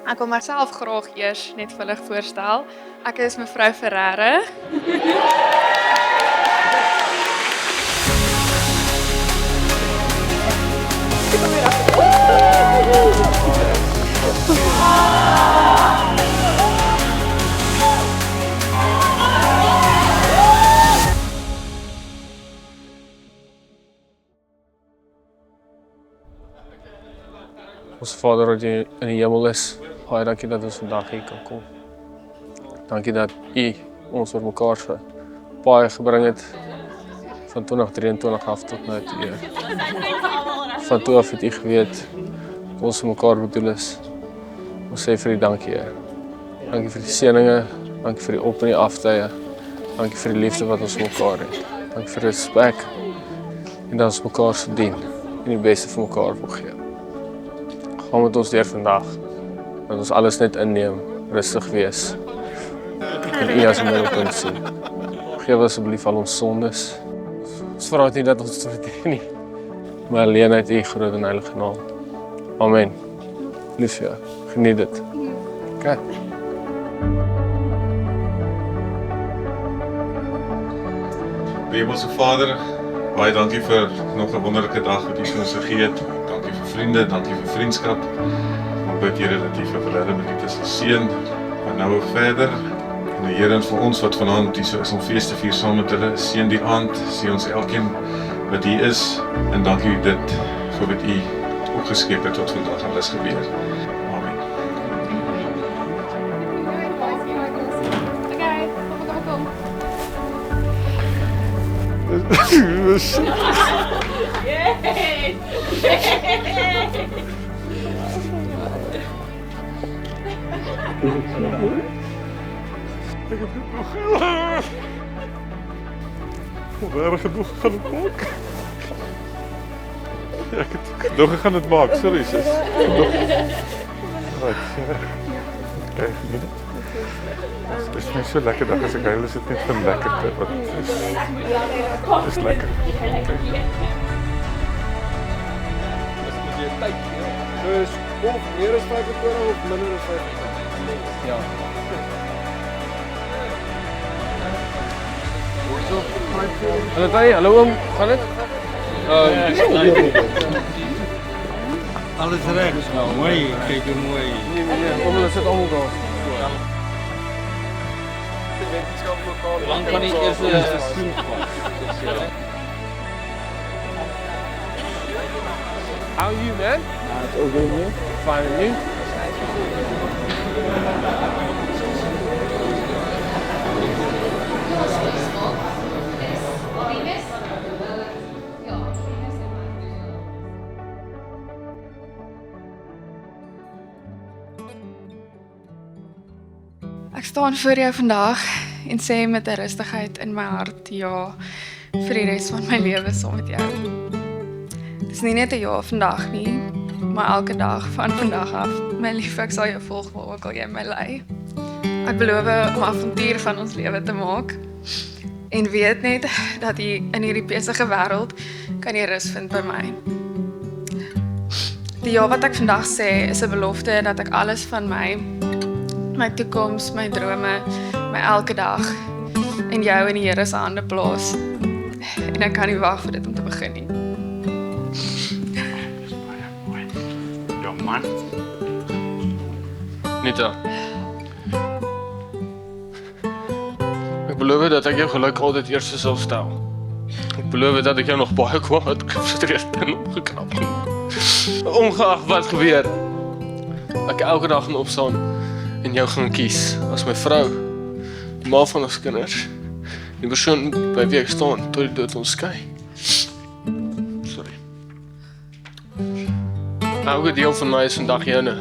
Ek wil myself graag eers net vir julle voorstel. Ek is mevrou Ferreira. Ons Vader wat in die hemel is, baie dankie dat ons vandag hier kan kom. Dankie dat U ons oor mekaar so baie gebring het van 2023 af tot nou toe. Heer. Van toe af het U geweet wat ons vir mekaar bedoel is. Ons sê vir U dankie, Heer. Dankie vir die seëninge, dankie vir die op- en die aftye. Dankie vir die liefde wat ons vir mekaar het. Dankie vir respek en dat ons mekaar so dien en die beste vir mekaar wil gee. Gaan met ons deur vandag, dat ons alles net inneem, rustig wees, en U as 'n middelpunt sien. Vergewe asseblief al ons sondes. Ons vra nie dat ons dit verdien nie, maar alleen uit U groot en heilige naam. Amen. Lief vir jou, geniet dit. Okay. Hemelse Vader, baie dankie vir nog 'n wonderlike dag wat U vir ons gegee het. Dankie vir vriende, dankie vir vriendskap. Ek bid Here dat U vir hulle benut sal seën van nou af verder. En die Here vir ons wat vanaand hier is om fees te vier saam met hulle, seën die aand, sien ons elkeen wat hier is en dankie dit vir wat U ook geskep het tot vandag alles gebeur. Amen. Waar genoeg gaan het maak? Ja, ek het genoeg gaan het maak, sorry sis. Right, okay, dit is nie so lekker dag as ek huil, is dit net van lekkerte, wat is lekker. Dus of meer as 45 of minder as 45? Ja. Hallo Tay, hallo oom, gaan dit? Alles reg, mooi, kyk hoe mooi. Nee, oom, hulle sit almal daar. Lang van die eerste seisoen van. How are you, man? It's all good, man. Fine, and you? Ek staan voor jou vandag en sê met 'n rustigheid in my hart ja vir die res van my lewe saam met jou. Dis nie net 'n ja vandag nie, maar elke dag van vandag af. My lief, ek sal jou volg waar ook al jy my lei. Ek beloof om 'n avontuur van ons lewe te maak en weet net dat jy in hierdie besige wêreld kan jy rus vind by my. Die ja wat ek vandag sê is 'n belofte dat ek alles van my toekoms, my drome, my elke dag in jou en die Here se hande plaas. En ek kan nie wag vir dit om te begin nie. Ja man. Nita. Ek beloof dat ek jou geluk altyd eers sal stel. Ek beloof dat ek jou nog baie kwaad gefrustreerd en opgekrap. Ongeag wat gebeur, ek elke dag gaan opstaan en jou gaan kies as my vrou, die ma van ons kinders, die persoon by wie ek staan tot die dood ons skei. Sorry. Elke deel van my is vandag joune.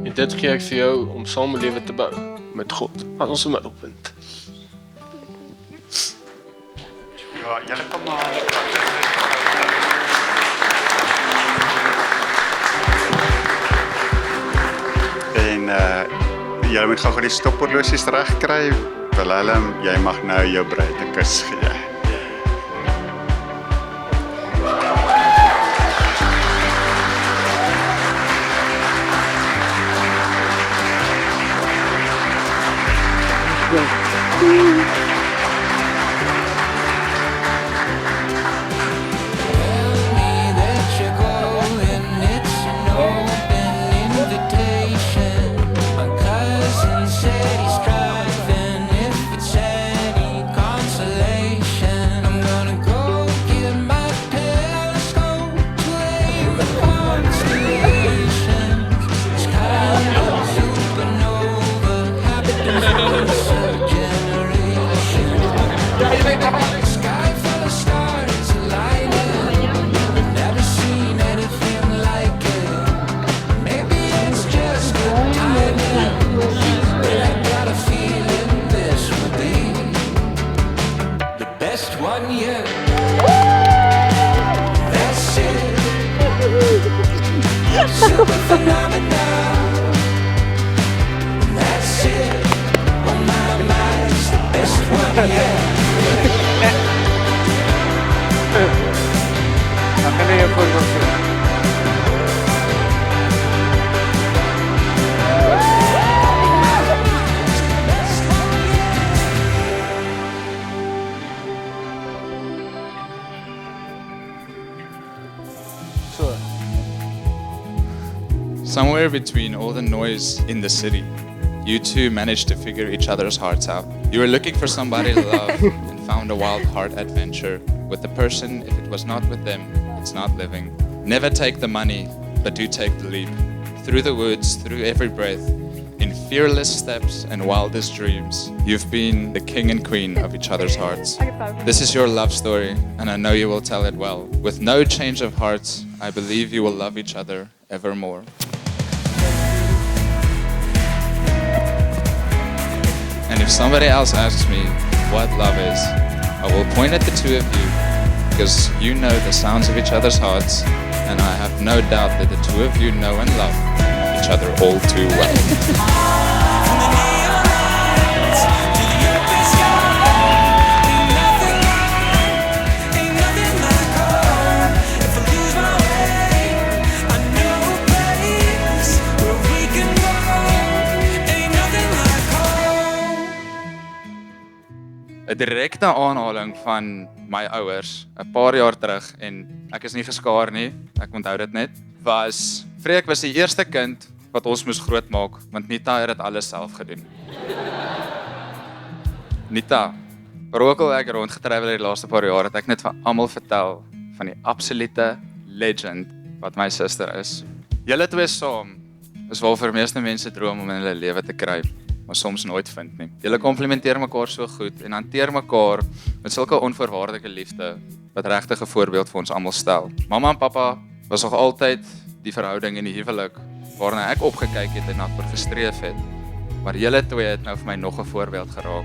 En dit gee ek vir jou om saam 'n lewe te bou met God as ons middelpunt. Ja, julle kom maar. En jy moet gou die stophorlosies regkry. Willem, jy mag nou jou bruid 'n kus gee. Somewhere between all the noise in the city, you two managed to figure each other's hearts out. You were looking for somebody to love and found a wild heart adventure with the person. If it was not with them, it's not living. Never take the money, but do take the leap. Through the woods, through every breath, in fearless steps and wildest dreams, you've been the king and queen of each other's hearts. This is your love story, and I know you will tell it well. With no change of hearts, I believe you will love each other evermore. And if somebody else asks me what love is, I will point at the two of you because you know the sounds of each other's hearts, and I have no doubt that the two of you know and love each other all too well. Een direkte aanhaling van my ouers, 'n paar jaar terug, en ek is nie geskaar nie, ek onthou dit net, was Freek was die eerste kind wat ons moes grootmaak, want Nita het dit alles self gedoen. Nita, hoewel ek rondgetravel het die laaste paar jaar, het ek net vir almal vertel van die absolute legend wat my suster is. Julle twee saam is waarvoor meeste mense droom om in hulle lewe te kry, maar soms nooit vind nie. Julle komplementeer mekaar so goed en hanteer mekaar met sulke onvoorwaardelike liefde wat regtig 'n voorbeeld vir ons almal stel. Mamma en pappa was nog altyd die verhouding in die huwelik waarna ek opgekyk het en na gestreef het. Maar julle twee het nou vir my nog 'n voorbeeld geraak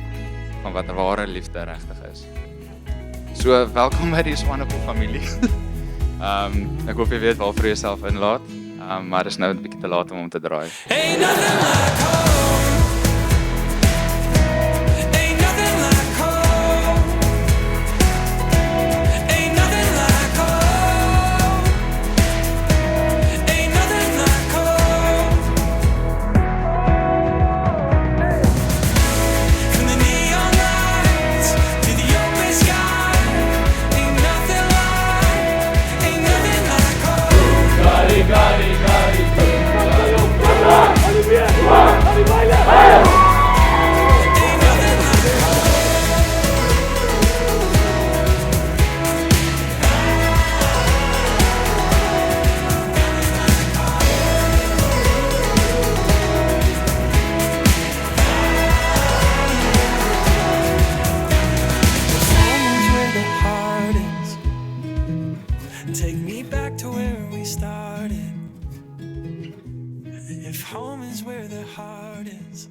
van wat ware liefde regtig is. So welkom by die Swanepoel familie. Ek hoop jy weet waarvoor jy jouself inlaat, maar dit is nou 'n bietjie te laat om te draai. Ain't nothing like home. Ain't nothing like home. Ain't nothing like home. Ain't nothing like home. From the neon lights to the open sky. Ain't nothing like home. Gari, gari, gari. Take me back to where we started. If home is where the heart is.